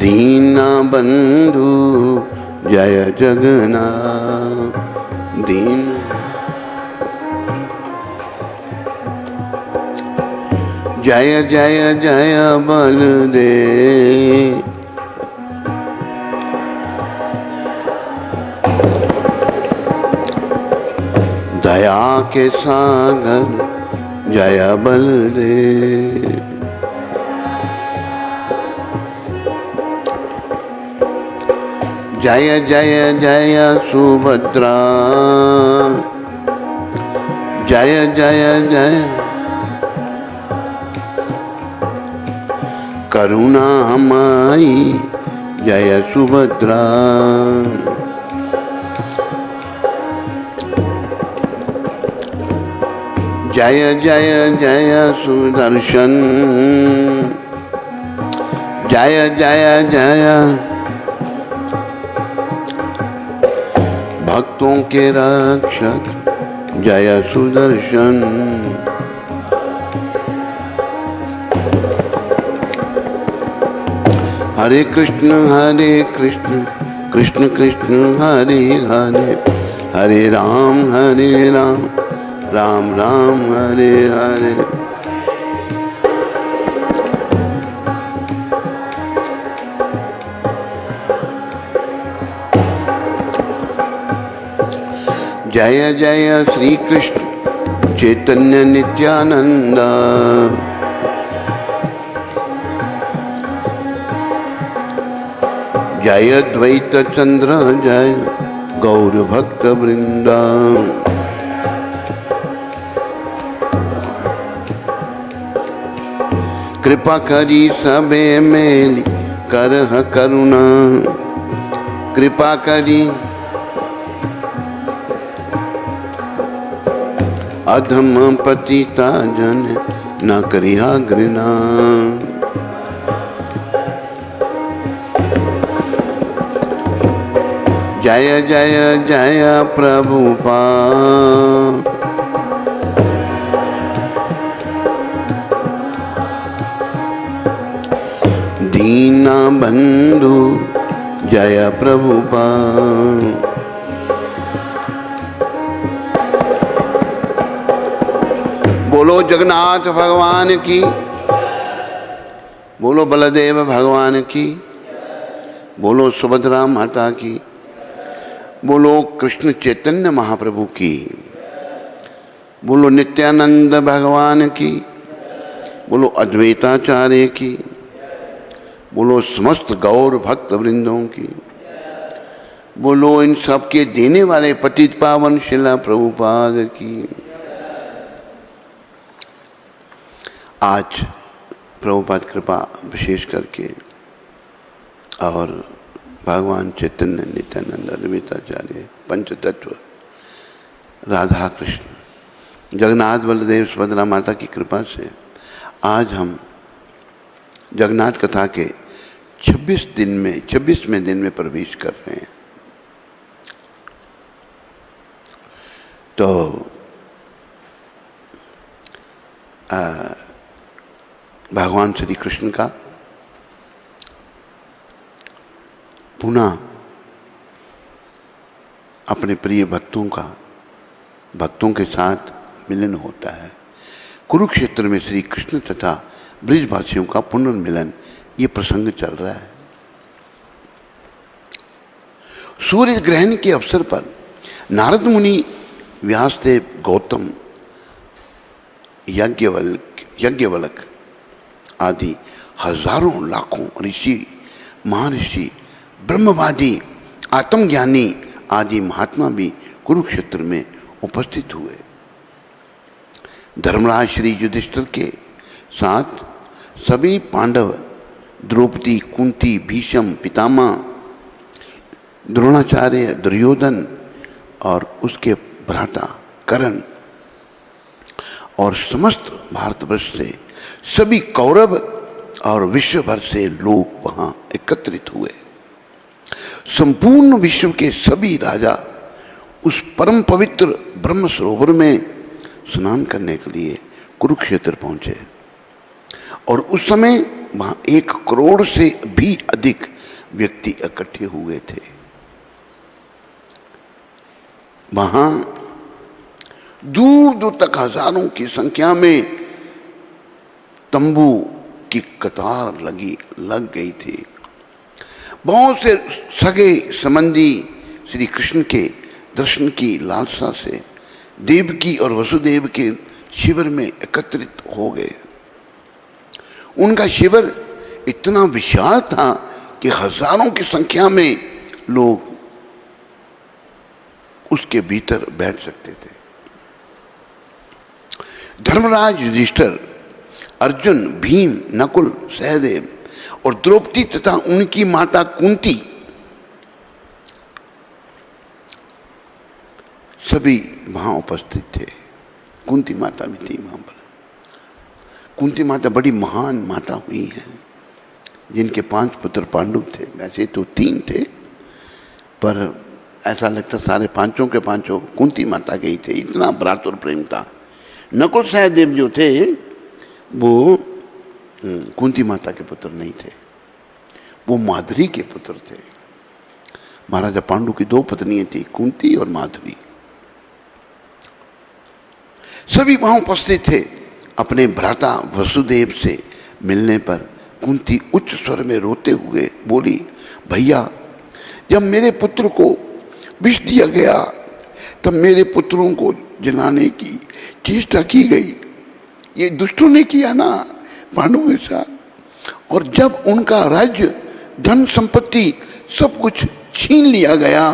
दीना बंधु जय जगन्नाथ। दीन जय जय जय बलदेव। दया के सागर जय बलदेव। जय जय जय सुभद्रा। जय जय जय करुणामयी जय सुभद्रा। जय जय जय सुदर्शन। जय जय जय भक्तों के रक्षक जय सुदर्शन। हरे कृष्ण कृष्ण कृष्ण हरे हरे, हरे राम राम राम हरे हरे। जय जय श्री कृष्ण चैतन्य नित्यानंद। जय द्वैत चंद्र जय गौर भक्त वृंदा। कृपा करी सबे मेली करह करुणा। कृपा करी अधम पतिता जन न करिहा घृणा। जय जय जय प्रभुपाद। दीना बंधु जय प्रभुपाद। बोलो जगन्नाथ भगवान की, बोलो बलदेव भगवान की, बोलो सुभद्रा माता की, बोलो कृष्ण चैतन्य महाप्रभु की, बोलो नित्यानंद भगवान की, बोलो अद्वैताचार्य की, बोलो समस्त गौर भक्त वृंदों की, बोलो इन सब के देने वाले पतित पावन शिला प्रभुपाद की। आज प्रभुपाद कृपा विशेष करके और भगवान चैतन्य नित्यानंद अद्वैताचार्य पंचतत्व राधा कृष्ण जगन्नाथ बलदेव सुभद्रा माता की कृपा से आज हम जगन्नाथ कथा के 26वें दिन में प्रवेश कर रहे हैं। तो भगवान श्री कृष्ण का पुनः अपने प्रिय भक्तों के साथ मिलन होता है। कुरुक्षेत्र में श्री कृष्ण तथा ब्रिजवासियों का पुनर्मिलन, ये प्रसंग चल रहा है। सूर्य ग्रहण के अवसर पर नारद मुनि, व्यासदेव, गौतम, यज्ञवल्क आदि हजारों लाखों ऋषि, महर्षि, ब्रह्मवादी, आत्मज्ञानी आदि महात्मा भी कुरुक्षेत्र में उपस्थित हुए। धर्मराज श्री युधिष्ठिर के साथ सभी पांडव, द्रौपदी, कुंती, भीष्म, पितामह, द्रोणाचार्य, दुर्योधन और उसके भ्राता कर्ण और समस्त भारतवर्ष से सभी कौरव और विश्व भर से लोग वहां एकत्रित हुए। संपूर्ण विश्व के सभी राजा उस परम पवित्र ब्रह्म सरोवर में स्नान करने के लिए कुरुक्षेत्र पहुंचे और उस समय वहां 1 करोड़ से भी अधिक व्यक्ति इकट्ठे हुए थे। वहां दूर दूर तक हजारों की संख्या में तंबू की कतार लग गई थी। बहुत से सगे संबंधी श्री कृष्ण के दर्शन की लालसा से देवकी और वसुदेव के शिविर में एकत्रित हो गए। उनका शिविर इतना विशाल था कि हजारों की संख्या में लोग उसके भीतर बैठ सकते थे। धर्मराज युधिष्ठिर, अर्जुन, भीम, नकुल, सहदेव और द्रौपदी तथा उनकी माता कुंती सभी वहां उपस्थित थे। कुंती माता भी थी वहां पर। कुंती माता बड़ी महान माता हुई है, जिनके 5 पुत्र पांडु थे। वैसे तो 3 थे, पर ऐसा लगता सारे पांचों के पांचों कुंती माता के ही थे। इतना भ्रातृ प्रेम था। नकुल सहदेव जो थे वो कुंती माता के पुत्र नहीं थे, वो माधुरी के पुत्र थे। महाराजा पांडु की 2 पत्नियां थी, कुंती और माधुरी। सभी वहां उपस्थित थे। अपने भ्राता वसुदेव से मिलने पर कुंती उच्च स्वर में रोते हुए बोली, भैया, जब मेरे पुत्र को विष दिया गया तब मेरे पुत्रों को जलाने की चेष्टा की गई। ये दुष्टों ने किया ना पांडवों के साथ। और जब उनका राज्य, धन संपत्ति सब कुछ छीन लिया गया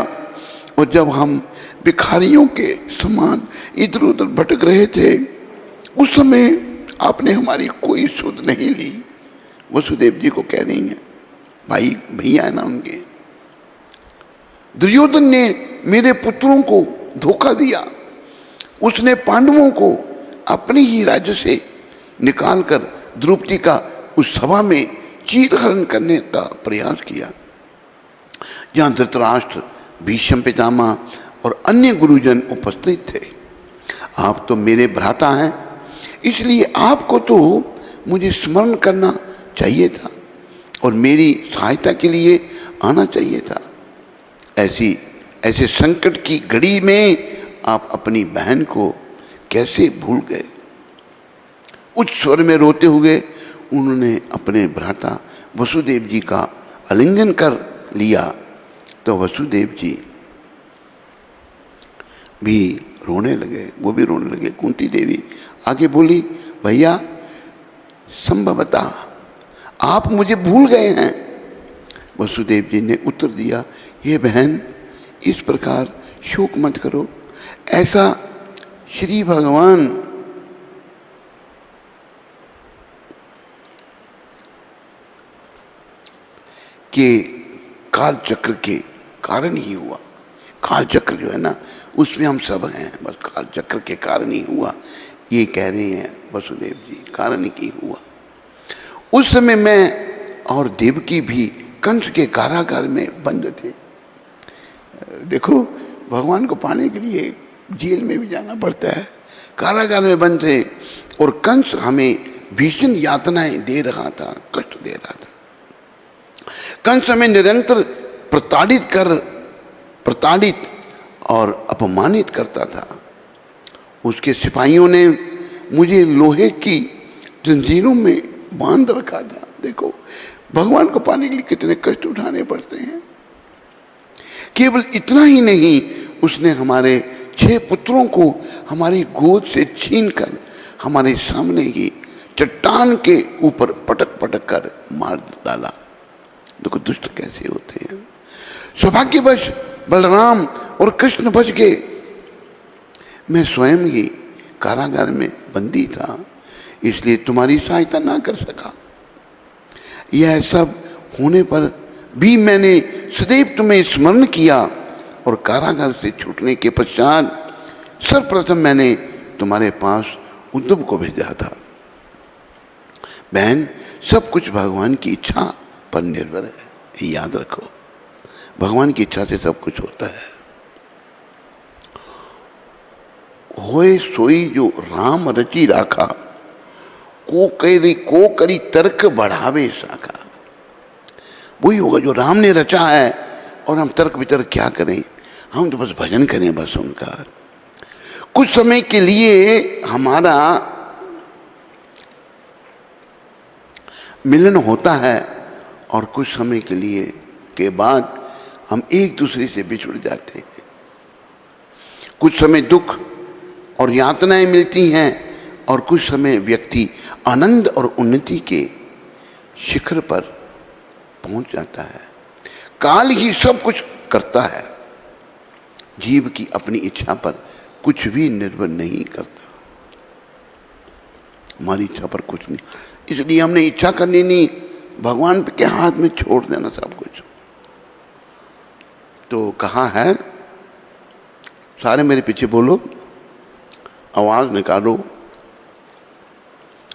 और जब हम भिखारियों के समान इधर उधर भटक रहे थे, उस समय आपने हमारी कोई सुध नहीं ली। वसुदेव जी को कह रही हैं, भाई भैया है ना उनके। दुर्योधन ने मेरे पुत्रों को धोखा दिया। उसने पांडवों को अपने ही राज्य से निकालकर द्रौपदी का उस सभा में चीरहरण करने का प्रयास किया। जहां धृतराष्ट्र, भीष्म पितामह और अन्य गुरुजन उपस्थित थे। आप तो मेरे भ्राता हैं, इसलिए आपको तो मुझे स्मरण करना चाहिए था और मेरी सहायता के लिए आना चाहिए था। ऐसे संकट की घड़ी में आप अपनी बहन को कैसे भूल गए। उच्च स्वर में रोते हुए उन्होंने अपने भ्राता वसुदेव जी का आलिंगन कर लिया तो वसुदेव जी भी रोने लगे, वो भी रोने लगे। कुंती देवी आगे बोली, भैया, संभवतः आप मुझे भूल गए हैं। वसुदेव जी ने उत्तर दिया, ये बहन, इस प्रकार शोक मत करो। ऐसा श्री भगवान के काल चक्र के कारण ही हुआ। काल चक्र जो है ना, उसमें हम सब हैं, बस काल चक्र के कारण ही हुआ, ये कह रहे हैं वसुदेव जी, कारण ही हुआ। उस समय मैं और देवकी भी कंस के कारागार में बंद थे। देखो, भगवान को पाने के लिए जेल में भी जाना पड़ता है, कारागार में बंद थे और कंस हमें भीषण यातनाएं दे रहा था, कष्ट दे रहा था। कंस हमें निरंतर प्रताड़ित और अपमानित करता था। उसके सिपाहियों ने मुझे लोहे की जंजीरों में बांध रखा था। देखो, भगवान को पाने के लिए कितने कष्ट उठाने पड़ते हैं। केवल इतना ही नहीं, उसने हमारे 6 पुत्रों को हमारी गोद से छीनकर हमारे सामने ही चट्टान के ऊपर पटक पटक कर मार डाला। देखो दुष्ट कैसे होते हैं। सौभाग्यवश बलराम और कृष्ण बच गए। मैं स्वयं ही कारागार में बंदी था, इसलिए तुम्हारी सहायता ना कर सका। यह सब होने पर भी मैंने सदैव तुम्हें स्मरण किया और कारागार से छूटने के पश्चात सर्वप्रथम मैंने तुम्हारे पास उद्धव को भेजा था। बहन, सब कुछ भगवान की इच्छा पर निर्भर है, याद रखो। भगवान की इच्छा से सब कुछ होता है। होए सोई जो राम रची राखा, को करी तर्क बढ़ावे साखा। वही होगा जो राम ने रचा है। और हम तर्क वितर्क क्या करें, हम तो बस भजन करें बस उनका। कुछ समय के लिए हमारा मिलन होता है और कुछ समय के लिए के बाद हम एक दूसरे से बिछुड़ जाते हैं। कुछ समय दुख और यातनाएं मिलती हैं और कुछ समय व्यक्ति आनंद और उन्नति के शिखर पर पहुंच जाता है। काल ही सब कुछ करता है, जीव की अपनी इच्छा पर कुछ भी निर्भर नहीं करता। हमारी इच्छा पर कुछ नहीं, इसलिए हमने इच्छा करनी नहीं, भगवान के हाथ में छोड़ देना सब कुछ। तो कहा है, सारे मेरे पीछे बोलो, आवाज निकालो।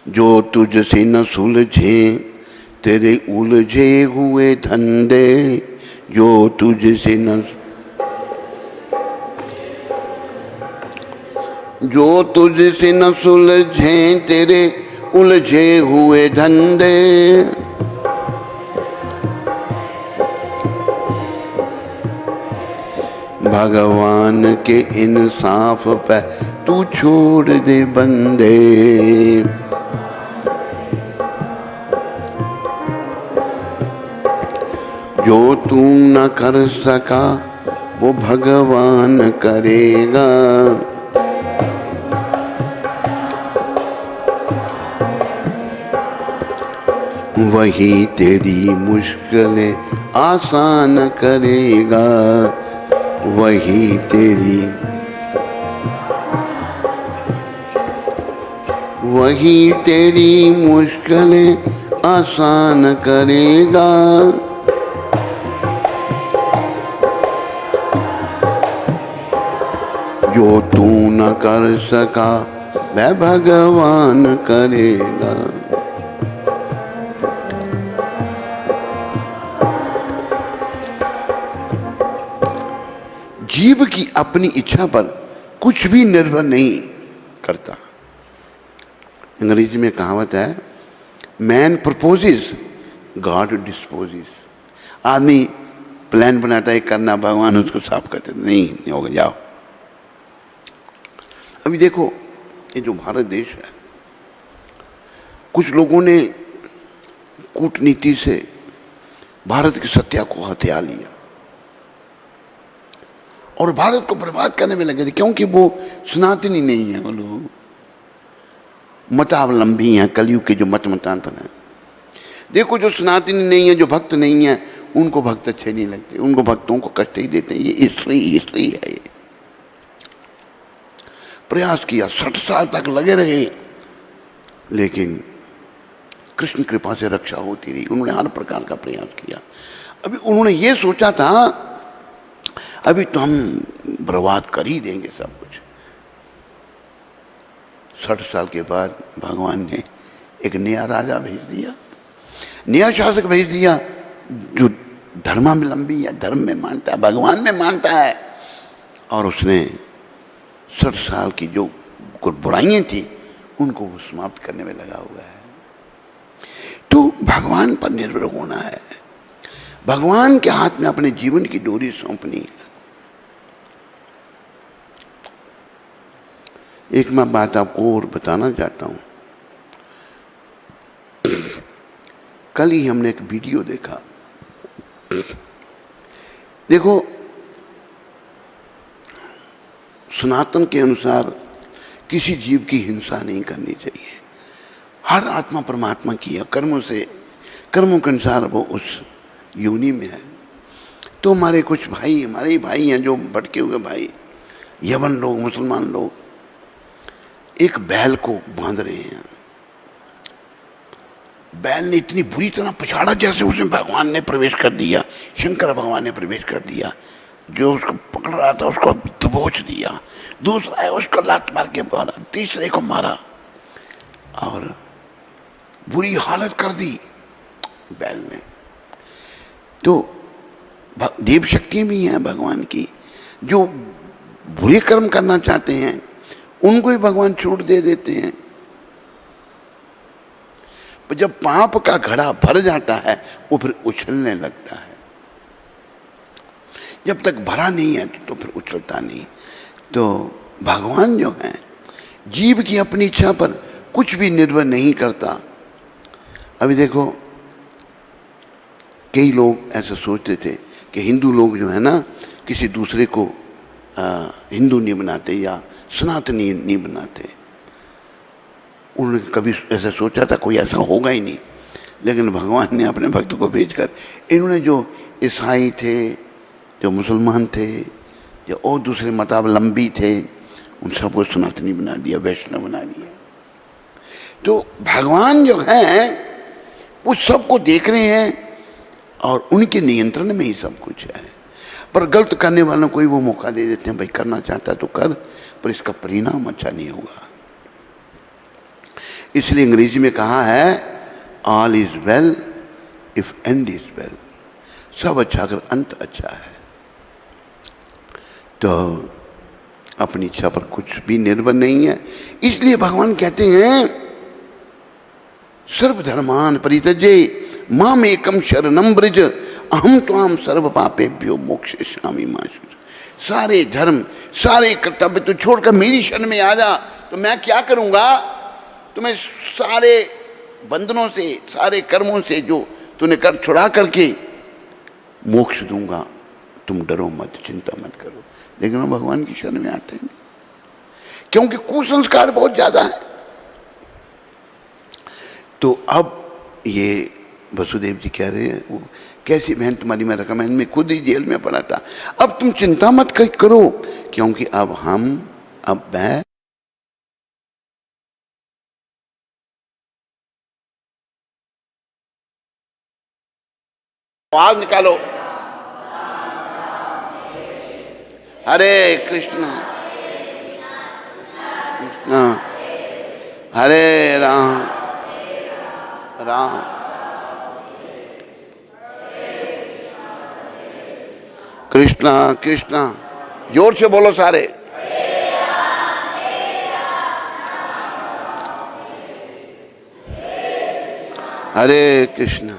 जो तुझसे न सुलझे तेरे उलझे हुए धंधे, जो तुझसे न सुलझे तेरे उलझे हुए धंधे, भगवान के इंसाफ पे तू छोड़ दे बंदे। जो तू न कर सका वो भगवान करेगा। वही तेरी मुश्किलें आसान करेगा। वही तेरी मुश्किलें आसान करेगा। जो तू न कर सका वह भगवान करेगा। जीव की अपनी इच्छा पर कुछ भी निर्भर नहीं करता। अंग्रेजी में कहावत है, मैन प्रपोजेस गॉड डिस्पोजेस। आदमी प्लान बनाता है करना, भगवान उसको साफ करते नहीं होगा, जाओ। अभी देखो ये जो भारत देश है, कुछ लोगों ने कूटनीति से भारत की सत्ता को हथिया लिया और भारत को बर्बाद करने में लगे थे, क्योंकि वो सनातनी नहीं है, वो लोग मतावलंबी हैं, कलयुग के जो मतांतर हैं। देखो जो सनातनी नहीं है, जो भक्त नहीं है, उनको भक्त अच्छे नहीं लगते, उनको भक्तों को कष्ट ही देते हैं। ये हिस्ट्री है। ये प्रयास किया, 60 साल तक लगे रहे, लेकिन कृष्ण कृपा से रक्षा होती रही। उन्होंने हर प्रकार का प्रयास किया। अभी उन्होंने ये सोचा था अभी तो हम बर्बाद कर ही देंगे सब कुछ। 60 साल के बाद भगवान ने एक नया राजा भेज दिया, नया शासक भेज दिया, जो धर्मावलंबी या धर्म में मानता है, भगवान में मानता है। और उसने 60 साल की जो कुछ बुराइयां थी उनको वो समाप्त करने में लगा हुआ है। तो भगवान पर निर्भर होना है, भगवान के हाथ में अपने जीवन की डोरी सौंपनी है। एक मैं बात आपको और बताना चाहता हूं। कल ही हमने एक वीडियो देखा। देखो, सनातन के अनुसार किसी जीव की हिंसा नहीं करनी चाहिए। हर आत्मा परमात्मा की है, कर्मों के अनुसार वो उस योनि में है। तो हमारे कुछ भाई, हमारे ही भाई हैं जो भटके हुए भाई, यवन लोग, मुसलमान लोग, एक बैल को बांध रहे हैं। बैल ने इतनी बुरी तरह पछाड़ा जैसे उसमें भगवान ने प्रवेश कर दिया, शंकर भगवान ने प्रवेश कर दिया। जो उसको पकड़ रहा था उसको दबोच दिया, दूसरा है उसको लात मार के मारा, तीसरे को मारा और बुरी हालत कर दी बैल ने। तो देव शक्ति भी है भगवान की, जो बुरे कर्म करना चाहते हैं उनको ही भगवान छूट दे देते हैं। पर जब पाप का घड़ा भर जाता है वो फिर उछलने लगता है। जब तक भरा नहीं है तो फिर उछलता नहीं। तो भगवान जो है जीव की अपनी इच्छा पर कुछ भी निर्भर नहीं करता। अभी देखो कई लोग ऐसा सोचते थे कि हिंदू लोग जो है ना किसी दूसरे को हिंदू नहीं बनाते या सनातनी नहीं बनाते। उन्होंने कभी ऐसा सोचा था? कोई ऐसा होगा ही नहीं। लेकिन भगवान ने अपने भक्त को भेजकर इन्होंने जो ईसाई थे, जो मुसलमान थे, जो और दूसरे मतावलंबी थे, उन सबको सनातनी बना दिया, वैष्णव बना दिया। तो भगवान जो है वो सबको देख रहे हैं और उनके नियंत्रण में ही सब कुछ है। पर गलत करने वालों को ही वो मौका दे देते हैं, भाई करना चाहता है तो कर, पर इसका परिणाम अच्छा नहीं होगा। इसलिए अंग्रेजी में कहा है all is well if and is well, सब अच्छा अगर अंत अच्छा है। तो अपनी इच्छा पर कुछ भी निर्भर नहीं है। इसलिए भगवान कहते हैं सर्वधर्मान परित्यज्य माम एकम शरणम ब्रज अहम त्वाम सर्व पापेभ्यो मोक्षयिष्यामि मा शुचि। सारे धर्म सारे कर्तव्य तो छोड़कर मेरी शरण में आ जा, तो मैं क्या करूंगा? तुम्हें सारे बंधनों से, सारे कर्मों से जो तूने कर छुड़ा करके मोक्ष दूंगा। तुम डरो मत, चिंता मत करो। लेकिन हम भगवान की शरण में आते हैं क्योंकि कुसंस्कार बहुत ज्यादा है। तो अब ये वसुदेव जी कह रहे हैं वो कैसी बहन तुम्हारी मैं रकम है, मैं खुद ही जेल में पड़ा था। अब तुम चिंता मत करो क्योंकि अब मैं आवाज निकालो, हरे कृष्णा कृष्णा हरे राम राम कृष्णा कृष्णा। जोर से बोलो सारे। हरे कृष्णा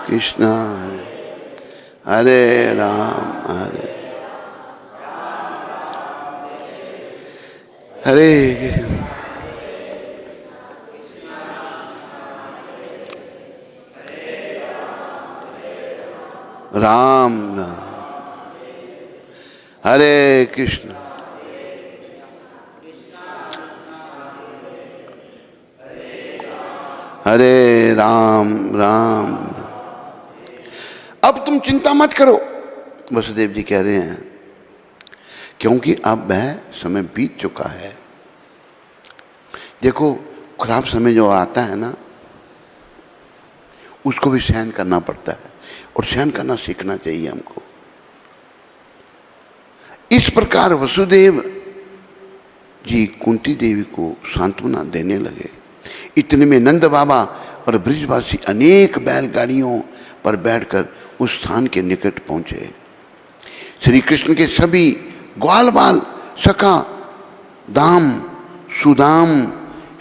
कृष्णा हरे राम हरे हरे राम राम हरे कृष्ण हरे राम राम। अब तुम चिंता मत करो, वसुदेव जी कह रहे हैं, क्योंकि अब वह समय बीत चुका है। देखो खराब समय जो आता है ना उसको भी सहन करना पड़ता है और सहन करना सीखना चाहिए हमको। इस प्रकार वसुदेव जी कुंती देवी को सांत्वना देने लगे। इतने में नंद बाबा और ब्रिजवासी अनेक बैलगाड़ियों पर बैठकर उस स्थान के निकट पहुंचे। श्री कृष्ण के सभी ग्वाल बाल सखा दाम सुदाम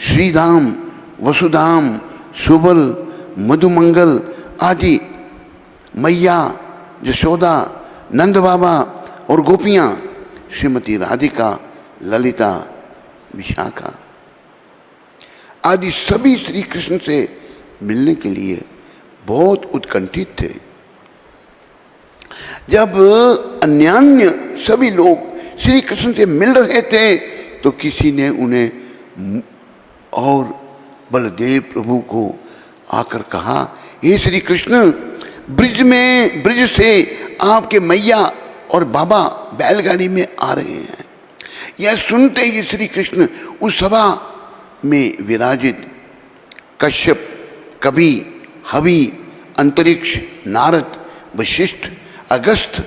श्रीधाम वसुधाम सुबल मधुमंगल आदि मैया यशोदा नंद बाबा और गोपियां श्रीमती राधिका ललिता विशाखा आदि सभी श्री कृष्ण से मिलने के लिए बहुत उत्कंठित थे। जब अन्यान्य सभी लोग श्री कृष्ण से मिल रहे थे तो किसी ने उन्हें और बलदेव प्रभु को आकर कहा, हे श्री कृष्ण, ब्रिज से आपके मैया और बाबा बैलगाड़ी में आ रहे हैं। यह सुनते ही श्री कृष्ण उस सभा में विराजित कश्यप, कवि, हवि, अंतरिक्ष, नारद, वशिष्ठ, अगस्त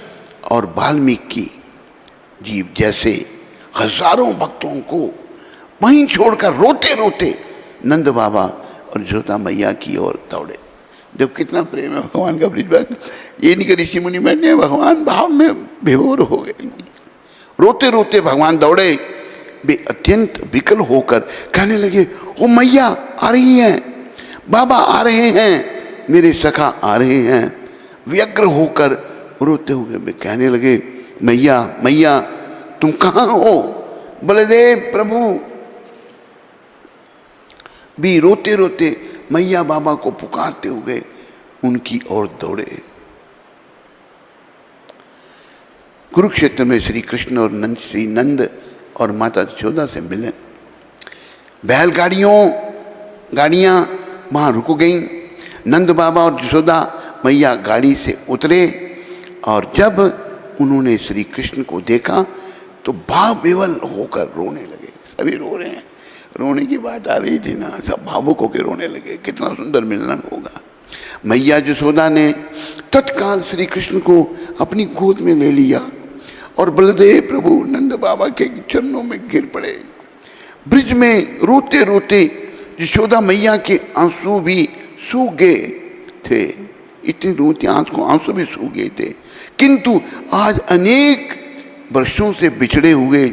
और वाल्मीकि जीव जैसे हजारों भक्तों को वहीं छोड़कर रोते रोते नंद बाबा और जोता मैया की ओर दौड़े। देखो कितना प्रेम है भगवान का ब्रिज पर। ये नहीं कि ऋषि मुनि बैठे, भगवान भाव में विभोर हो गए। रोते रोते भगवान दौड़े। वे अत्यंत विकल होकर कहने लगे, ओ मैया आ रही हैं, बाबा आ रहे हैं, मेरे सखा आ रहे हैं। व्यग्र होकर रोते हुए वे कहने लगे, मैया मैया तुम कहाँ हो? बलदेव प्रभु भी रोते रोते मैया बाबा को पुकारते हुए उनकी ओर दौड़े। कुरुक्षेत्र में श्री कृष्ण और श्री नंद और माता यशोदा से मिलन। गाड़ियां वहां रुक गईं। नंद बाबा और यशोदा मैया गाड़ी से उतरे और जब उन्होंने श्री कृष्ण को देखा तो भाव विवल होकर रोने लगे। सभी रो रहे हैं, रोने की बात आ रही थी ना, सब भावुक होकर रोने लगे। कितना सुंदर मिलन होगा। मैया यशोदा ने तत्काल श्री कृष्ण को अपनी गोद में ले लिया और बलदेव प्रभु नंद बाबा के चरणों में गिर पड़े। ब्रिज में रोते रोते यशोदा मैया के आंसू भी सूख गए थे। इतनी रोती आंसू भी सूख गए थे। किंतु आज अनेक वर्षों से बिछड़े हुए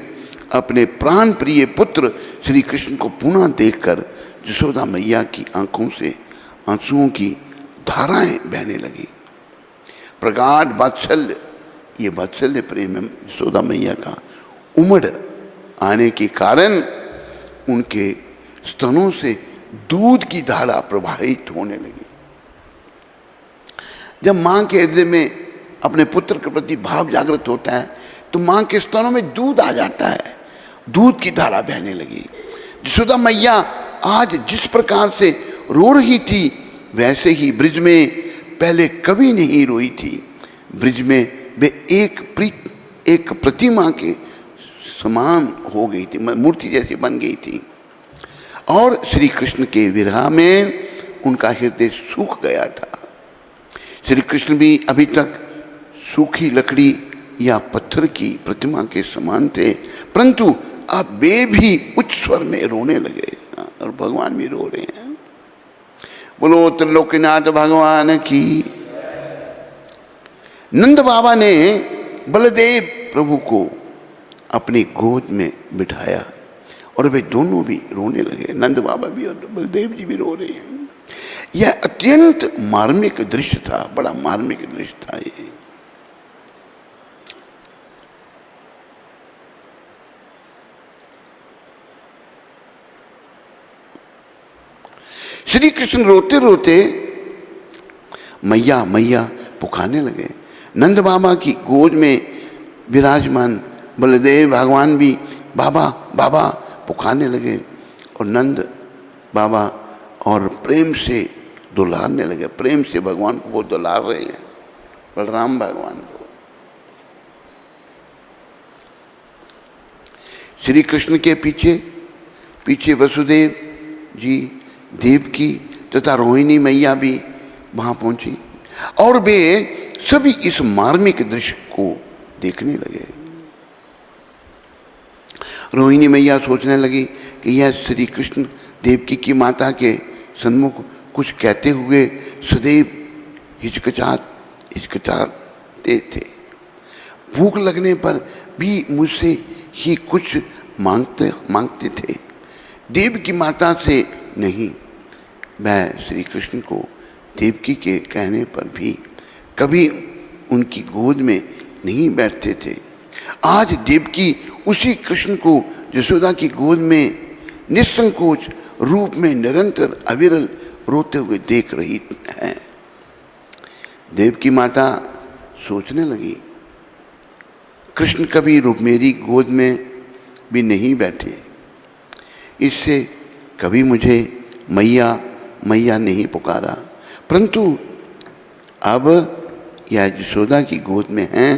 अपने प्राण प्रिय पुत्र श्री कृष्ण को पुनः देखकर यशोदा मैया की आंखों से आंसुओं की धाराएं बहने लगी। प्रगाढ़ वात्सल्य, ये वात्सल्य प्रेम है यशोदा मैया का, उमड़ आने के कारण उनके स्तनों से दूध की धारा प्रवाहित होने लगी। जब मां के हृदय में अपने पुत्र के प्रति भाव जागृत होता है तो मां के स्तनों में दूध आ जाता है, दूध की धारा बहने लगी। यशोदा मैया आज जिस प्रकार से रो रही थी वैसे ही ब्रिज में पहले कभी नहीं रोई थी। ब्रिज में वे एक प्रतिमा के समान हो गई थी, मूर्ति जैसी बन गई थी। और श्री कृष्ण के विरह में उनका हृदय सूख गया था। श्री कृष्ण भी अभी तक सूखी लकड़ी या पत्थर की प्रतिमा के समान थे, परंतु अब वे भी उच्च स्वर में रोने लगे और भगवान भी रो रहे हैं। बोलो त्रिलोकीनाथ भगवान की। नंद बाबा ने बलदेव प्रभु को अपनी गोद में बिठाया और वे दोनों भी रोने लगे। नंद बाबा भी और बलदेव जी भी रो रहे हैं। यह अत्यंत मार्मिक दृश्य था, बड़ा मार्मिक दृश्य था ये। श्री कृष्ण रोते रोते मैया मैया पुकारने लगे। नंद बाबा की गोद में विराजमान बलदेव भगवान भी बाबा बाबा पुकारने लगे और नंद बाबा और प्रेम से दुलारने लगे। प्रेम से भगवान को वो दुलार रहे हैं, बलराम भगवान को। श्री कृष्ण के पीछे पीछे वसुदेव जी, देवकी तथा रोहिणी मैया भी वहां पहुंची और वे सभी इस मार्मिक दृश्य को देखने लगे। रोहिणी मैया सोचने लगी कि यह श्री कृष्ण देवकी की माता के सन्मुख कुछ कहते हुए सदैव हिचकिचाते थे। भूख लगने पर भी मुझसे ही कुछ मांगते थे, देव की माता से नहीं। मैं श्री कृष्ण को देवकी के कहने पर भी कभी उनकी गोद में नहीं बैठते थे। आज देवकी उसी कृष्ण को यशोदा की गोद में निसंकोच रूप में निरंतर अविरल रोते हुए देख रही है। देवकी माता सोचने लगी, कृष्ण कभी मेरी गोद में भी नहीं बैठे, इससे कभी मुझे मैया मैया नहीं पुकारा, परंतु अब यह यशोदा की गोद में हैं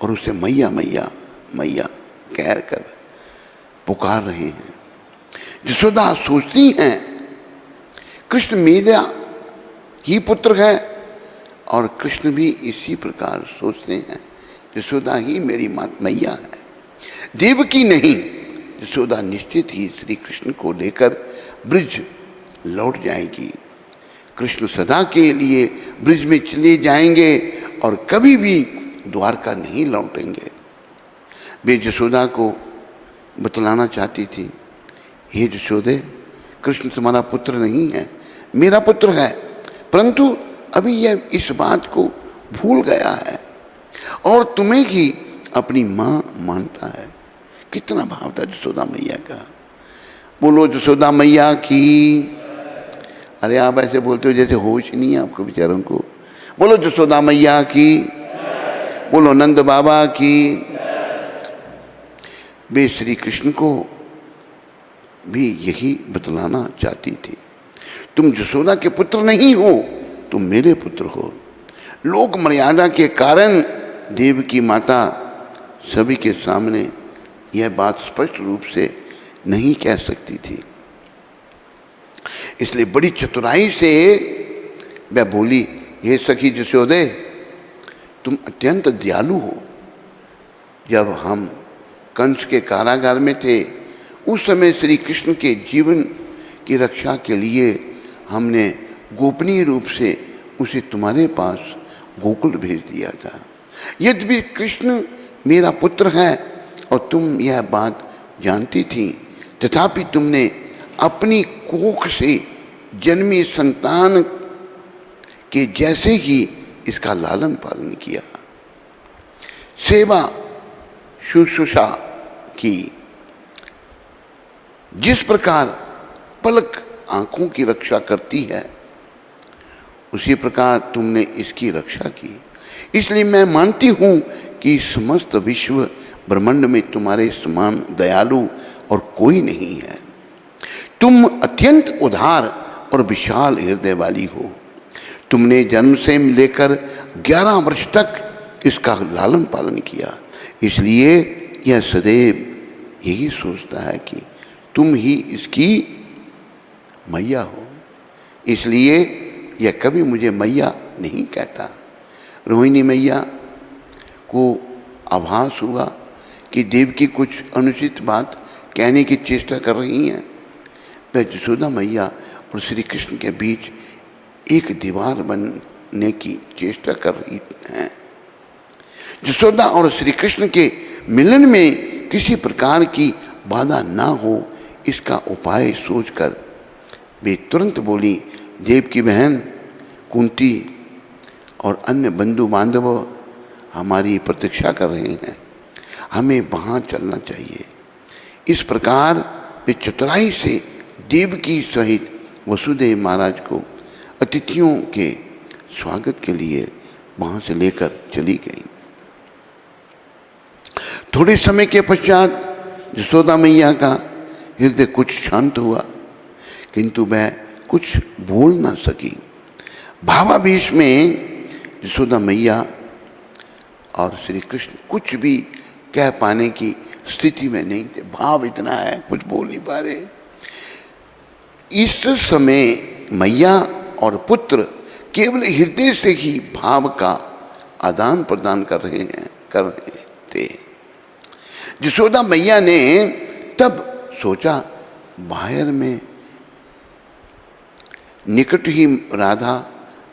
और उसे मैया मैया मैया कह कर पुकार रहे हैं। यशोदा सोचती हैं कृष्ण मेरा ही पुत्र है और कृष्ण भी इसी प्रकार सोचते हैं यशोदा ही मेरी मैया है। देवकी नहीं, यशोदा निश्चित ही श्री कृष्ण को लेकर ब्रिज लौट जाएगी। कृष्ण सदा के लिए ब्रिज में चले जाएंगे और कभी भी द्वारका नहीं लौटेंगे। वे यशोदा को बतलाना चाहती थी, हे यशोदे, कृष्ण तुम्हारा पुत्र नहीं है, मेरा पुत्र है, परंतु अभी यह इस बात को भूल गया है और तुम्हें ही अपनी माँ मानता है। कितना भाव था जसोदा मैया का। बोलो जसोदा मैया की। अरे आप ऐसे बोलते हो जैसे होश नहीं है आपको बेचारों को। बोलो जसोदा मैया की। बोलो नंद बाबा की। वे श्री कृष्ण को भी यही बतलाना चाहती थी, तुम जसोदा के पुत्र नहीं हो, तुम मेरे पुत्र हो। लोक मर्यादा के कारण देव की माता सभी के सामने यह बात स्पष्ट रूप से नहीं कह सकती थी, इसलिए बड़ी चतुराई से वह बोली, हे सखी जसोदे, तुम अत्यंत दयालु हो। जब हम कंस के कारागार में थे उस समय श्री कृष्ण के जीवन की रक्षा के लिए हमने गोपनीय रूप से उसे तुम्हारे पास गोकुल भेज दिया था। यद्यपि कृष्ण मेरा पुत्र है और तुम यह बात जानती थी, तथापि तुमने अपनी कोख से जन्मी संतान के जैसे ही इसका लालन पालन किया, सेवा शुश्रूषा की। जिस प्रकार पलक आंखों की रक्षा करती है, उसी प्रकार तुमने इसकी रक्षा की। इसलिए मैं मानती हूँ कि समस्त विश्व ब्रह्मांड में तुम्हारे समान दयालु और कोई नहीं है। तुम अत्यंत उदार और विशाल हृदय वाली हो। तुमने जन्म से लेकर 11 वर्ष तक इसका लालन पालन किया, इसलिए यह सदैव यही सोचता है कि तुम ही इसकी मैया हो। इसलिए यह कभी मुझे मैया नहीं कहता। रोहिणी मैया को आभास हुआ कि देवकी कुछ अनुचित बात कहने की चेष्टा कर रही हैं। वह जसोदा मैया और श्री कृष्ण के बीच एक दीवार बनने की चेष्टा कर रही हैं। जसोदा और श्री कृष्ण के मिलन में किसी प्रकार की बाधा ना हो, इसका उपाय सोचकर वे तुरंत बोली, देव की बहन कुंती और अन्य बंधु बांधव हमारी प्रतीक्षा कर रहे हैं, हमें वहाँ चलना चाहिए। इस प्रकार वे चतुराई से देवकी सहित वसुदेव महाराज को अतिथियों के स्वागत के लिए वहाँ से लेकर चली गई। थोड़े समय के पश्चात जसोदा मैया का हृदय कुछ शांत हुआ, किंतु वह कुछ बोल ना सकी। भावावेश में जसोदा मैया और श्री कृष्ण कुछ भी कह पाने की स्थिति में नहीं थे। भाव इतना है, कुछ बोल नहीं पा रहे। इस समय मैया और पुत्र केवल हृदय से ही भाव का आदान प्रदान कर रहे थे। जसोदा मैया ने तब सोचा, बाहर में निकट ही राधा,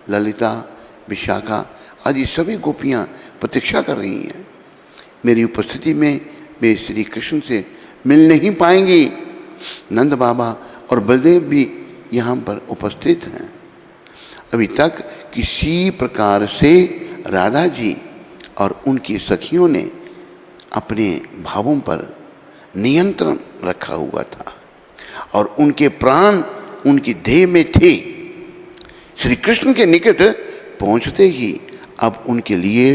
ललिता, विशाखा आदि सभी गोपियाँ प्रतीक्षा कर रही हैं। मेरी उपस्थिति में वे श्री कृष्ण से मिल नहीं पाएंगी। नंद बाबा और बलदेव भी यहाँ पर उपस्थित हैं। अभी तक किसी प्रकार से राधा जी और उनकी सखियों ने अपने भावों पर नियंत्रण रखा हुआ था और उनके प्राण उनकी देह में थे। श्री कृष्ण के निकट पहुंचते ही अब उनके लिए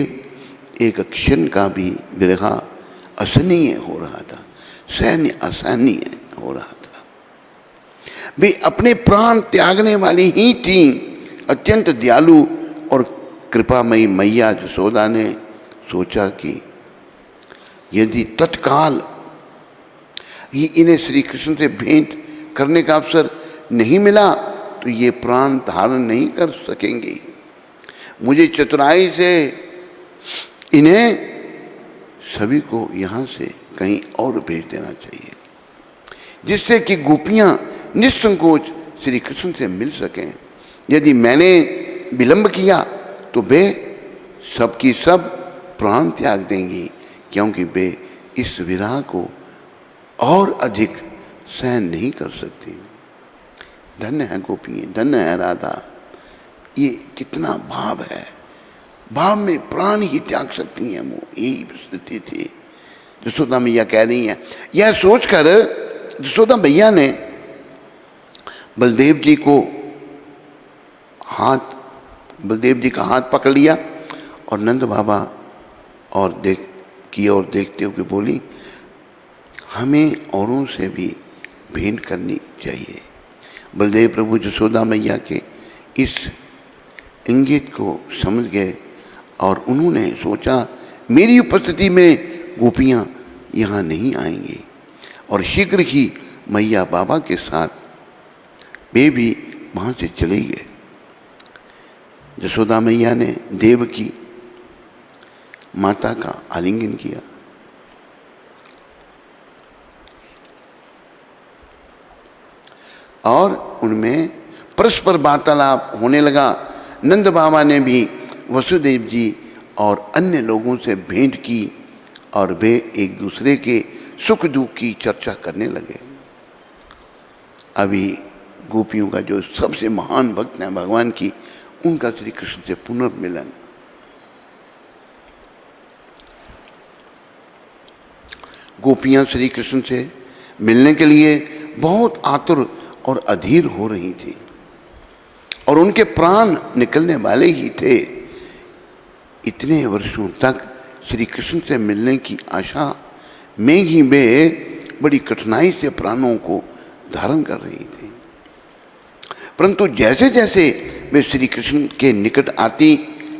एक क्षण का भी विरह असहनीय हो रहा था, असहनीय हो रहा था। वे अपने प्राण त्यागने वाली ही थी। अत्यंत दयालु और कृपामयी मैया जसोदा ने सोचा कि यदि तत्काल ही इन्हें श्री कृष्ण से भेंट करने का अवसर नहीं मिला तो ये प्राण धारण नहीं कर सकेंगे। मुझे चतुराई से इन्हें सभी को यहाँ से कहीं और भेज देना चाहिए, जिससे कि गोपियाँ निसंकोच श्री कृष्ण से मिल सकें। यदि मैंने विलंब किया तो वे सबकी सब प्राण त्याग देंगी, क्योंकि वे इस विरह को और अधिक सहन नहीं कर सकती। धन्य है गोपियाँ, धन्य है राधा। ये कितना भाव है, भाव में प्राण ही त्याग सकती हैं वो, यही स्थिति थी। यशोदा मैया कह रही हैं। यह सोचकर यशोदा मैया ने बलदेव जी का हाथ पकड़ लिया और नंद बाबा और की ओर देखते हुए बोली, हमें औरों से भी भेंट करनी चाहिए। बलदेव प्रभु यशोदा मैया के इस इंगित को समझ गए और उन्होंने सोचा मेरी उपस्थिति में गोपियाँ यहाँ नहीं आएंगी, और शीघ्र ही मैया बाबा के साथ वे भी वहाँ से चले गए। यशोदा मैया ने देवकी माता का आलिंगन किया। और उनमें परस्पर वार्तालाप होने लगा। नंद बाबा ने भी वसुदेव जी और अन्य लोगों से भेंट की और वे एक दूसरे के सुख दुख की चर्चा करने लगे। अभी गोपियों का जो सबसे महान भक्त है भगवान की, उनका श्री कृष्ण से पुनर्मिलन। गोपियां श्री कृष्ण से मिलने के लिए बहुत आतुर और अधीर हो रही थी और उनके प्राण निकलने वाले ही थे। इतने वर्षों तक श्री कृष्ण से मिलने की आशा में ही वे बड़ी कठिनाई से प्राणों को धारण कर रही थी, परंतु जैसे जैसे वे श्री कृष्ण के निकट आती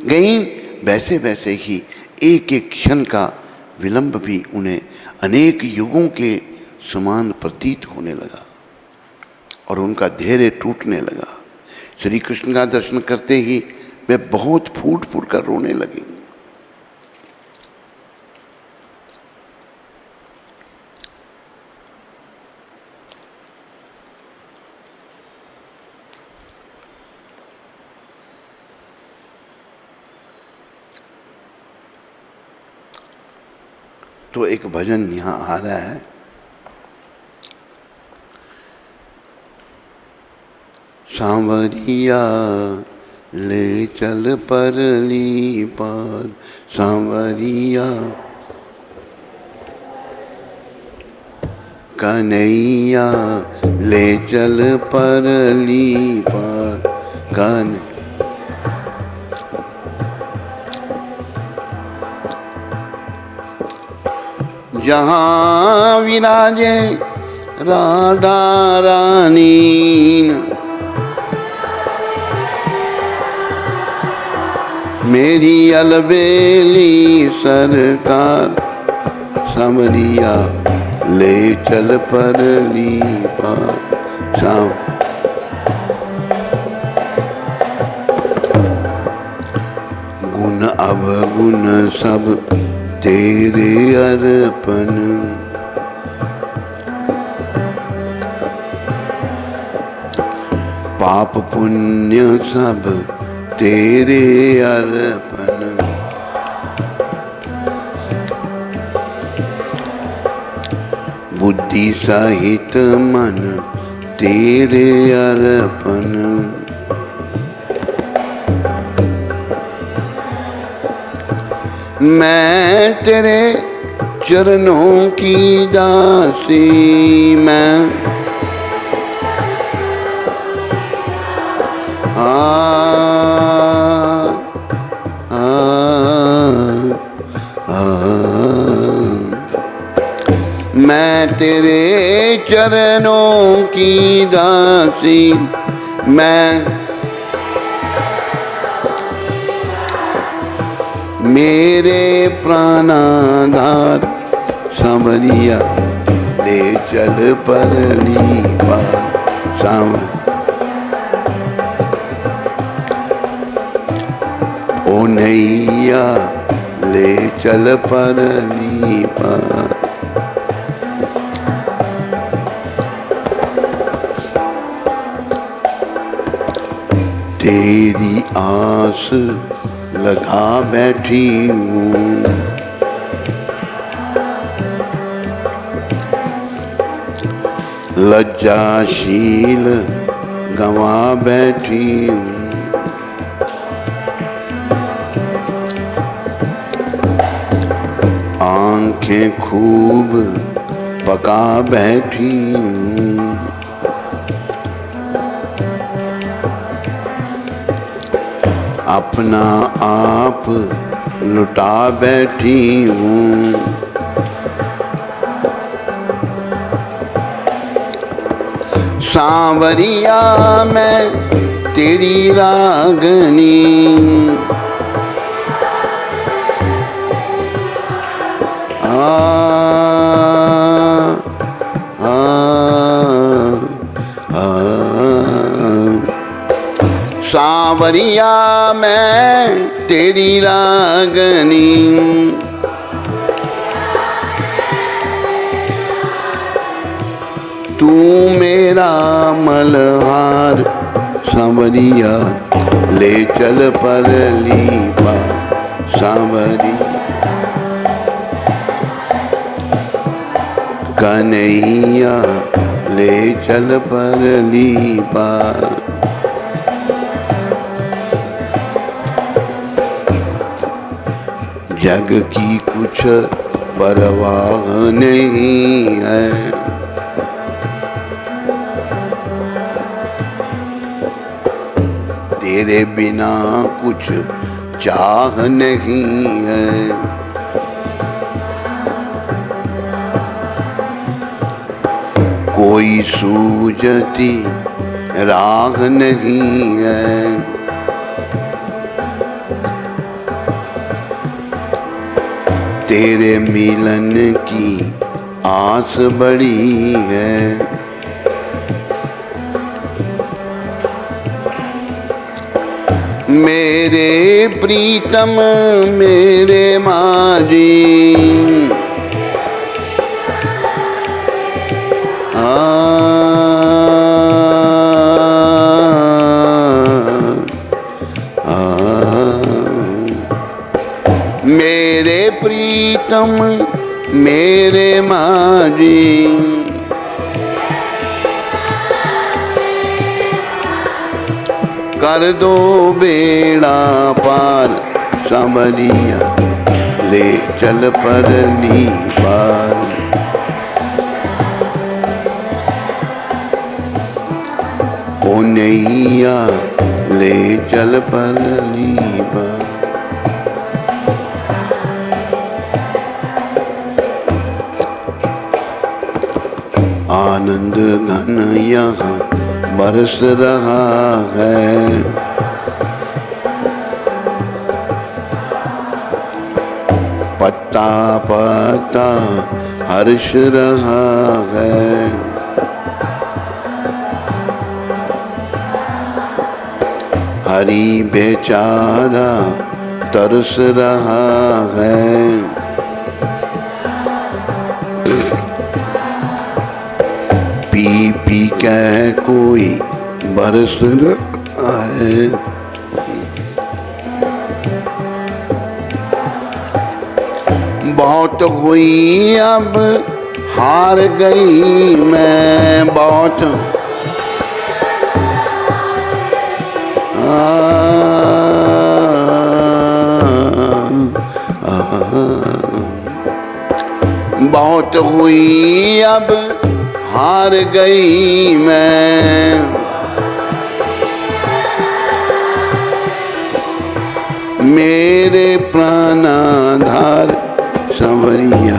गईं, वैसे वैसे ही एक एक क्षण का विलंब भी उन्हें अनेक युगों के समान प्रतीत होने लगा और उनका धैर्य टूटने लगा। श्री कृष्ण का दर्शन करते ही वे बहुत फूट फूट कर रोने लगे। तो एक भजन यहाँ आ रहा है, सांवरिया ले चल परली पार, सांवरिया कन्हैया ले चल परली पार, जहाँ विराजे राधा रानी, मेरी अलबेली सरकार, सांवरिया ले चल परली पार। गुण अवगुण सब तेरे अर्पण, पाप पुण्य सब तेरे अर्पण, बुद्धि सहित मन तेरे अर्पण, मैं तेरे चरणों की दासी, मैं मैं तेरे चरणों की दासी, मैं मेरे प्राणाधार, सांवरिया ले चल परली पार, ओ नैया ले चल परली पार। तेरी आस लगा बैठी हूँ, लज्जाशील गंवा बैठी हूँ। आंखें खूब पका बैठी हूँ। अपना आप लुटा बैठी हूँ। सांवरिया मैं तेरी रागनी, सांवरिया मैं तेरी रागनी। तू मेरा मल्हार सांवरिया, ले चल परली पार सांवरी। कन्हैया ले चल परली पार। जग की कुछ परवाह नहीं है, तेरे बिना कुछ चाह नहीं है। कोई सूझती राह नहीं है। तेरे मिलन की आस बड़ी है। मेरे प्रीतम मेरे माझी, मेरे प्रीतम मेरे माझी। कर दो बेड़ा पार सांवरिया, ले चल परली पार। ओ नैया ले चल परली पार। आनंद घन यहाँ बरस रहा है। पत्ता पत्ता हर्ष रहा है। हरि बेचारा तरस रहा है। पी पी के कोई बरस रहा है। बहुत हुई अब हार गई मैं, बहुत बहुत हुई अब हार गई मैं। मेरे प्राणाधार सांवरिया,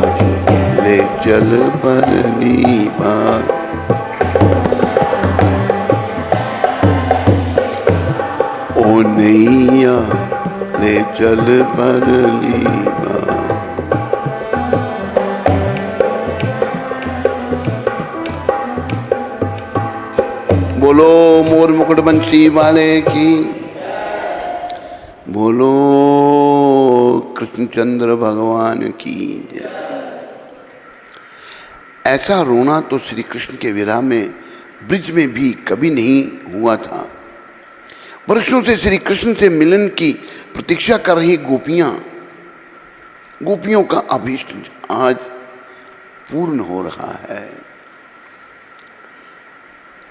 ले चल परली पार। ओ नैया ले चल परली पार। बोलो मोर मुकुट बंसी वाले की, बोलो कृष्णचंद्र भगवान की जय। ऐसा रोना तो श्री कृष्ण के विरह में ब्रिज में भी कभी नहीं हुआ था। वर्षों से श्री कृष्ण से मिलन की प्रतीक्षा कर रही गोपियों का अभीष्ट आज पूर्ण हो रहा है।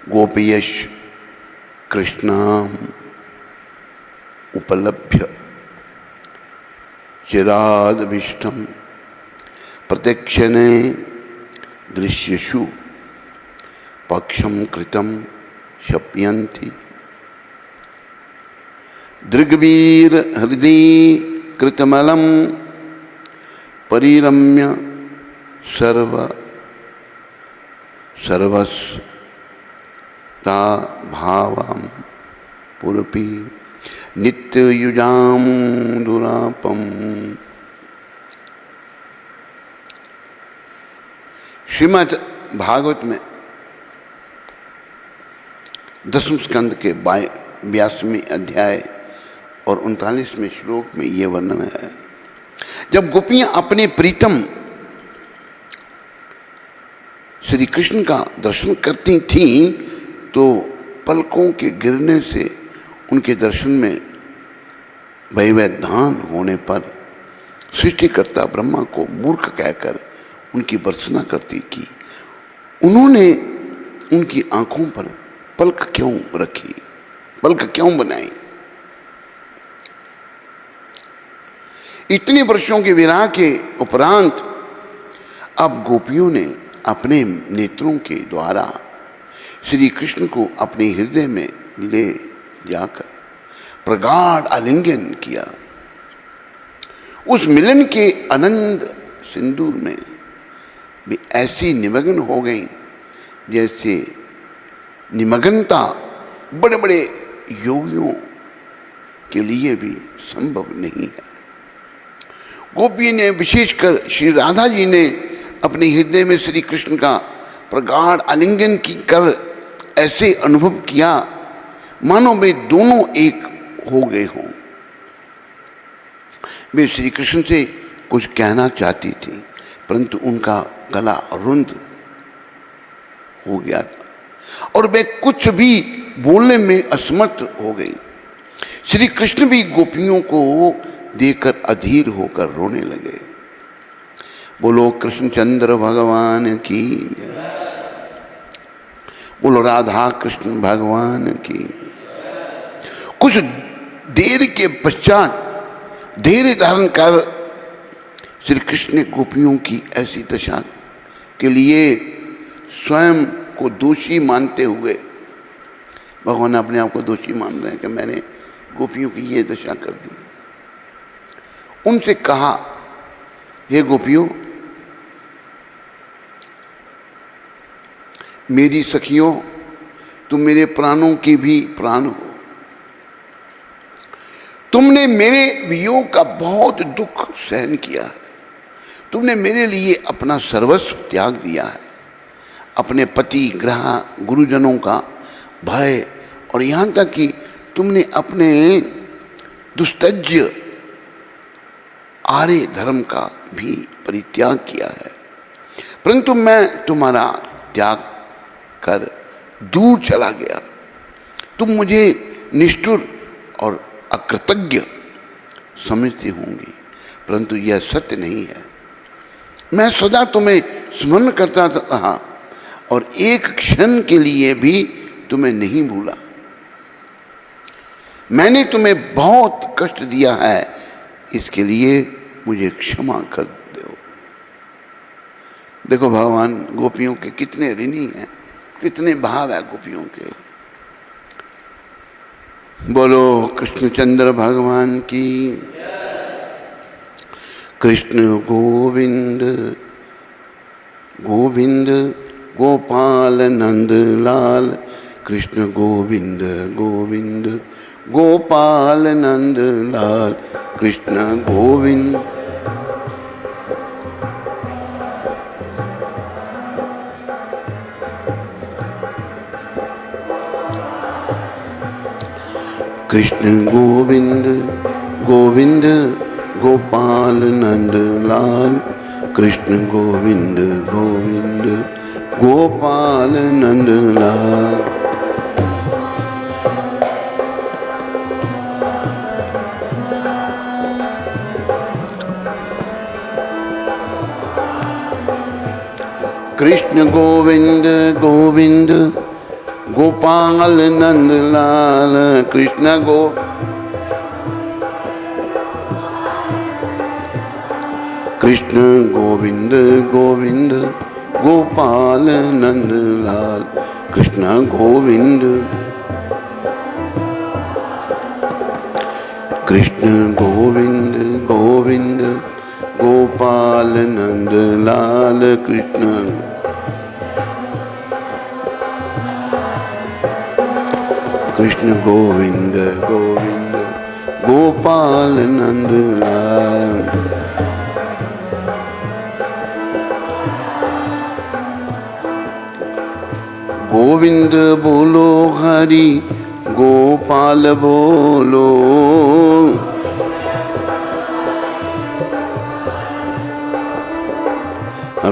गोपीयश कृष्णाम उपलभ्य चिरादभिष्टम प्रत्यक्षणे दृश्यशु पक्षम कृतम शप्यन्ति दृग्वीर हृदय कृतमलम परिरम्य सर्वस्ता भावम पुरपी नित्ययुजाम दुरापम। श्रीमद् भागवत में 10वें स्कंद के 82वें अध्याय और 39वें श्लोक में यह वर्णन है। जब गोपियां अपने प्रीतम श्री कृष्ण का दर्शन करती थीं तो पलकों के गिरने से उनके दर्शन में व्यवधान होने पर सृष्टिकर्ता ब्रह्मा को मूर्ख कहकर उनकी भर्त्सना करती की। उन्होंने उनकी आंखों पर पलक क्यों रखी, पलक क्यों बनाई? इतने वर्षों के विरह के उपरांत अब गोपियों ने अपने नेत्रों के द्वारा श्री कृष्ण को अपने हृदय में ले जाकर प्रगाढ़ आलिंगन किया। उस मिलन के आनंद सिंदूर में भी ऐसी निमग्न हो गई जैसे निमग्नता बड़े बड़े योगियों के लिए भी संभव नहीं है। गोपी ने, विशेषकर श्री राधा जी ने अपने हृदय में श्री कृष्ण का प्रगाढ़ आलिंगन की कर ऐसे अनुभव किया मानो वे दोनों एक हो गए हों। वे श्री कृष्ण से कुछ कहना चाहती थी परंतु उनका गला रुंध हो गया था और वे कुछ भी बोलने में असमर्थ हो गई। श्री कृष्ण भी गोपियों को देखकर अधीर होकर रोने लगे। बोलो कृष्णचंद्र भगवान की, बोलो राधा कृष्ण भगवान की। कुछ देर के पश्चात धैर्य धारण कर श्री कृष्ण ने गोपियों की ऐसी दशा के लिए स्वयं को दोषी मानते हुए, भगवान अपने आप को दोषी मान रहे हैं कि मैंने गोपियों की ये दशा कर दी, उनसे कहा, हे गोपियों, मेरी सखियों, तुम मेरे प्राणों की भी प्राण हो। तुमने मेरे वियोग का बहुत दुख सहन किया है। तुमने मेरे लिए अपना सर्वस्व त्याग दिया है। अपने पति, ग्रह, गुरुजनों का भय और यहाँ तक कि तुमने अपने दुस्तज्य आर्य धर्म का भी परित्याग किया है। परंतु मैं तुम्हारा त्याग कर दूर चला गया। तुम मुझे निष्ठुर और अकृतज्ञ समझती होंगी परंतु यह सत्य नहीं है। मैं सदा तुम्हें स्मरण करता रहा और एक क्षण के लिए भी तुम्हें नहीं भूला। मैंने तुम्हें बहुत कष्ट दिया है, इसके लिए मुझे क्षमा कर दो। देखो भगवान गोपियों के कितने ऋणी हैं, कितने भाव है गोपियों के। बोलो कृष्णचंद्र भगवान की। कृष्ण गोविंद गोविंद गोपाल नंद लाल, कृष्ण गोविंद गोविंद गोपाल नंद लाल, कृष्ण गोविंद। कृष्ण गोविंद गोविंद गोपाल नंद लाल, कृष्ण गोविंद गोविंद गोपाल नंद लाल। कृष्ण गोविंद गोविंद गोपाल नंदलाल कृष्ण कृष्ण गोविंद गोविंद गोपाल नंदलाल कृष्ण गोविंद कृष्ण गोविंद गोविंद गोपाल नंदलाल कृष्ण कृष्ण गोविंद गोविंद गोपाल नंदलाल। गोविंद बोलो हरि गोपाल बोलो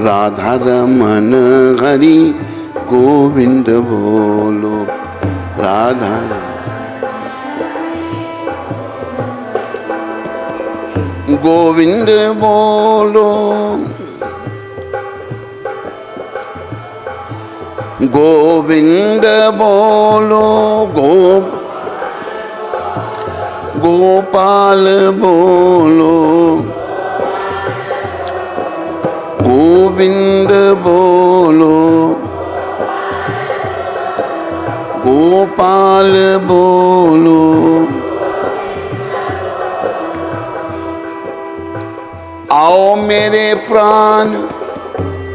राधा रमन हरि गोविंद बोलो राधा गोविंद बोलो गोविंद बोलो गोपाल बोलो गोविंद बोलो गोपाल बोलो। आओ मेरे प्राण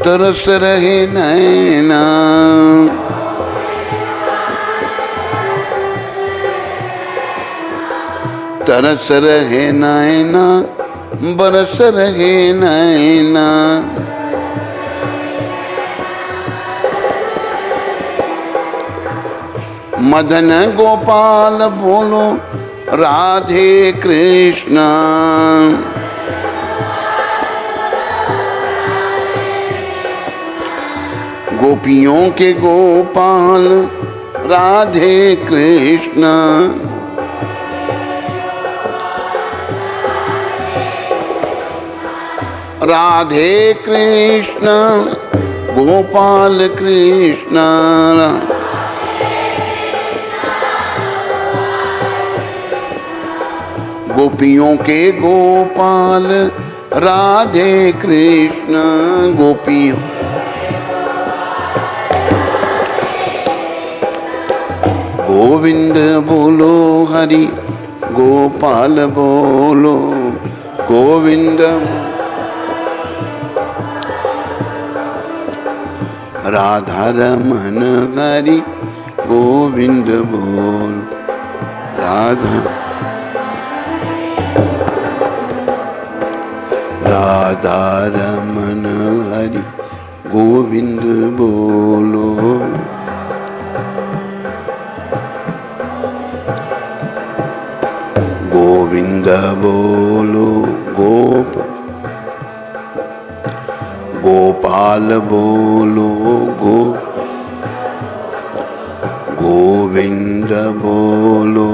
तरस रहे नैना तरस रहे नैना बरस रहे नैना मदन गोपाल बोलो राधे कृष्ण गोपियों के गोपाल राधे कृष्ण राधे कृष्ण गोपाल कृष्ण गोपियों के गोपाल राधे कृष्ण गोपियों गोविंद बोलो हरि गोपाल बोलो गोविंद राधा रमन हरि गोविंद बोल राधा राधा रमन हरि गोविंद बोलो गोविंद बोलो गोपाल बोलो गोविंद बोलो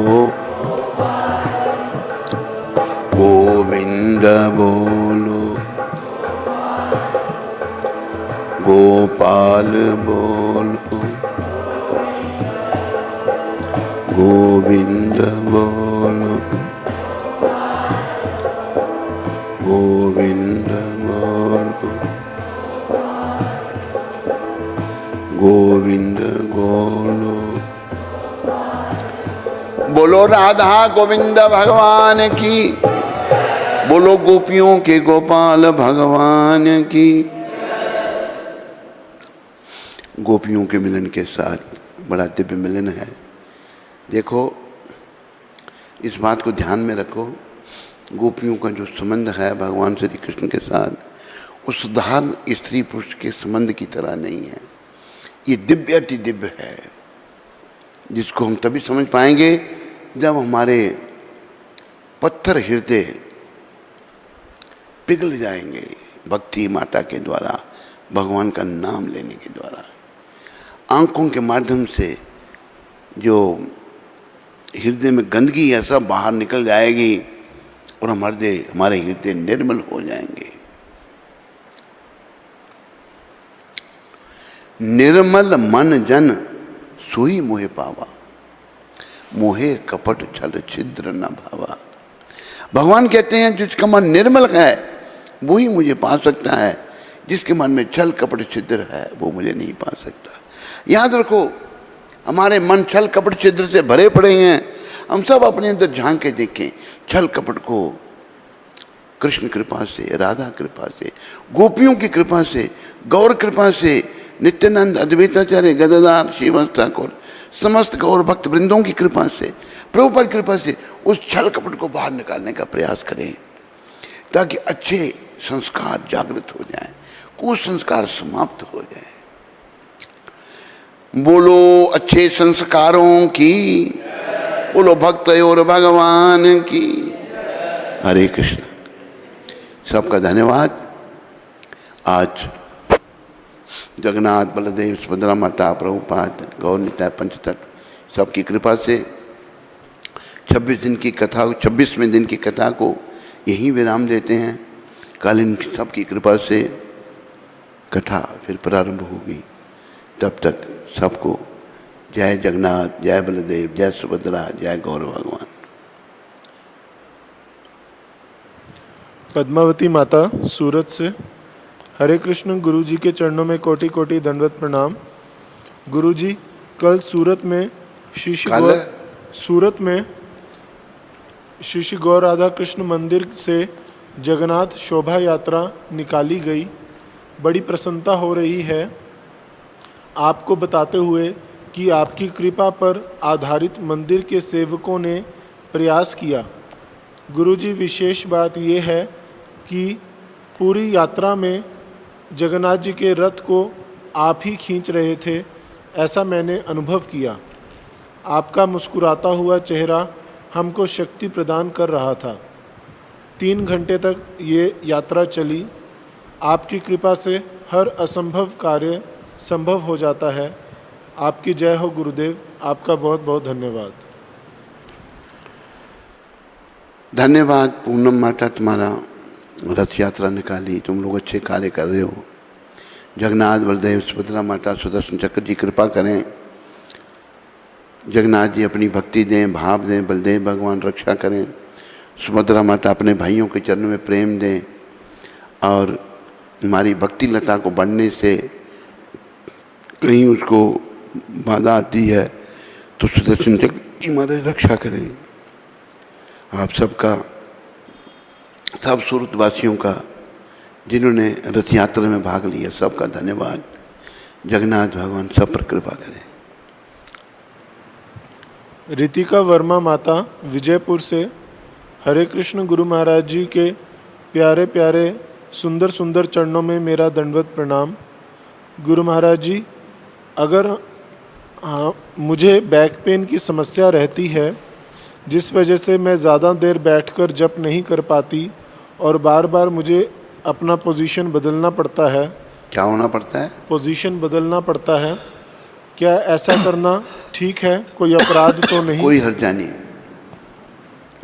गोविंद बोलो गोपाल बोलो गोविंद बोलो गोविंद बोलो गोविंद बोलो। बोलो राधा गोविंद भगवान की बोलो गोपियों के गोपाल भगवान की। गोपियों के मिलन के साथ बड़ा दिव्य मिलन है। देखो इस बात को ध्यान में रखो, गोपियों का जो संबंध है भगवान श्री कृष्ण के साथ, उस साधारण स्त्री पुरुष के संबंध की तरह नहीं है। ये दिव्य अति दिव्य है, जिसको हम तभी समझ पाएंगे जब हमारे पत्थर हृदय पिघल जाएंगे भक्ति माता के द्वारा, भगवान का नाम लेने के द्वारा। आंखों के माध्यम से जो हृदय में गंदगी है सब बाहर निकल जाएगी और हमारे हृदय निर्मल हो जाएंगे। निर्मल मन जन सोई मोहे पावा, मोहे कपट छल छिद्र न भावा। भगवान कहते हैं जिसका मन निर्मल है वो ही मुझे पा सकता है, जिसके मन में छल कपट छिद्र है वो मुझे नहीं पा सकता। याद रखो, हमारे मन छल कपट छिद्र से भरे पड़े हैं। हम सब अपने अंदर झांक के देखें, छल कपट को कृष्ण कृपा से, राधा कृपा से, गोपियों की कृपा से, गौर कृपा से, नित्यानंद, अद्वैताचार्य, गदाधर, श्रीवास ठाकुर, समस्त गौर भक्त वृंदों की कृपा से, प्रभुपाद कृपा से उस छल कपट को बाहर निकालने का प्रयास करें, ताकि अच्छे संस्कार जागृत हो जाएं, कुसंस्कार समाप्त हो जाएं। बोलो अच्छे संस्कारों की, बोलो भक्त और भगवान की। हरे कृष्ण। सबका धन्यवाद। आज जगन्नाथ, बलदेव, सुभद्रा माता, प्रभुपाद, गौर निताय, पंचतत्व सबकी कृपा से 26 दिन की कथा, 26वें दिन की कथा को यहीं विराम देते हैं। कल इन सबकी कृपा से कथा फिर प्रारंभ होगी। तब तक सबको जय जगन्नाथ, जय बलदेव, जय सुभद्रा, जय गौर भगवान। पद्मावती माता सूरत से। हरे कृष्ण। गुरुजी के चरणों में कोटि कोटि दंडवत प्रणाम। गुरुजी, कल सूरत में श्री गौर राधा कृष्ण मंदिर से जगन्नाथ शोभा यात्रा निकाली गई। बड़ी प्रसन्नता हो रही है आपको बताते हुए कि आपकी कृपा पर आधारित मंदिर के सेवकों ने प्रयास किया। गुरुजी, विशेष बात यह है कि पूरी यात्रा में जगन्नाथ जी के रथ को आप ही खींच रहे थे, ऐसा मैंने अनुभव किया। आपका मुस्कुराता हुआ चेहरा हमको शक्ति प्रदान कर रहा था। 3 घंटे तक ये यात्रा चली। आपकी कृपा से हर असंभव कार्य संभव हो जाता है। आपकी जय हो गुरुदेव। आपका बहुत बहुत धन्यवाद। धन्यवाद पूनम माता, तुम्हारा रथ यात्रा निकाली, तुम लोग अच्छे कार्य कर रहे हो। जगन्नाथ, बलदेव, सुभद्रा माता, सुदर्शन चक्र जी कृपा करें। जगन्नाथ जी अपनी भक्ति दें, भाव दें, बलदेव भगवान रक्षा करें, सुभद्रा माता अपने भाइयों के चरणों में प्रेम दें, और हमारी भक्ति लता को बढ़ने से कहीं उसको बाधा आती है तो सुदर्शन चक्र की हमारी रक्षा करें। आप सबका, सब सूरतवासियों का जिन्होंने रथ यात्रा में भाग लिया, सबका धन्यवाद। जगन्नाथ भगवान सब पर कृपा करें। रितिका वर्मा माता विजयपुर से। हरे कृष्ण। गुरु महाराज जी के प्यारे प्यारे सुंदर सुंदर चरणों में मेरा दंडवत प्रणाम। गुरु महाराज जी, अगर मुझे बैक पेन की समस्या रहती है, जिस वजह से मैं ज़्यादा देर बैठकर जप नहीं कर पाती और बार बार मुझे अपना पोजीशन बदलना पड़ता है। क्या होना पड़ता है? पोजीशन बदलना पड़ता है। क्या ऐसा करना ठीक है? कोई अपराध तो नहीं? कोई हर्जा नहीं,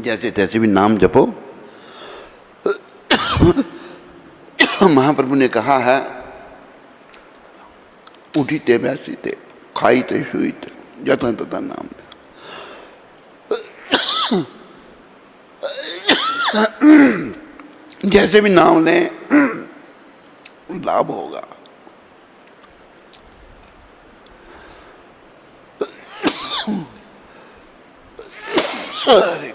जैसे तैसे भी नाम जपो। महाप्रभु ने कहा है, उठी ते बैसी ते, खाई ते शुई ते, जता तथा नाम दे। जैसे भी नाम लें लाभ होगा। हरे